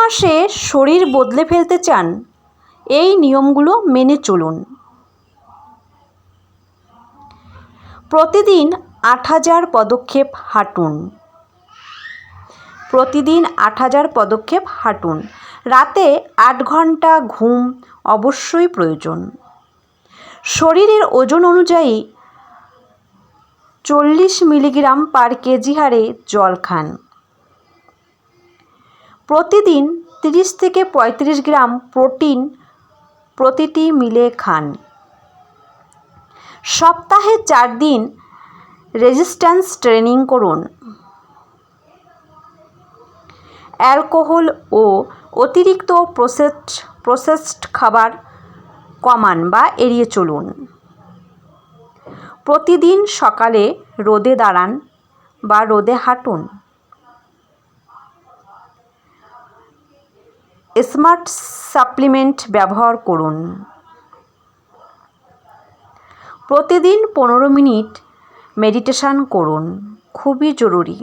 মাসে শরীর বদলে ফেলতে চান, এই নিয়মগুলো মেনে চলুন। প্রতিদিন ৮,০০০ পদক্ষেপ হাঁটুন। প্রতিদিন ৮,০০০ পদক্ষেপ হাঁটুন। রাতে ৮ ঘন্টা ঘুম অবশ্যই প্রয়োজন। শরীরের ওজন অনুযায়ী 40 মিলিগ্রাম পার কেজি হারে জল খান। প্রতিদিন 30 থেকে 35 গ্রাম প্রোটিন প্রতিটি মিলে খান। সপ্তাহে 4 দিন রেজিস্ট্যান্স ট্রেনিং করুন। অ্যালকোহল ও অতিরিক্ত প্রসেসড খাবার কমান বা এড়িয়ে চলুন। প্রতিদিন সকালে রোদে দাঁড়ান বা রোদে হাঁটুন। স্মার্ট সাপ্লিমেন্ট ব্যবহার করুন। প্রতিদিন 15 মিনিট মেডিটেশন করুন, খুবই জরুরি।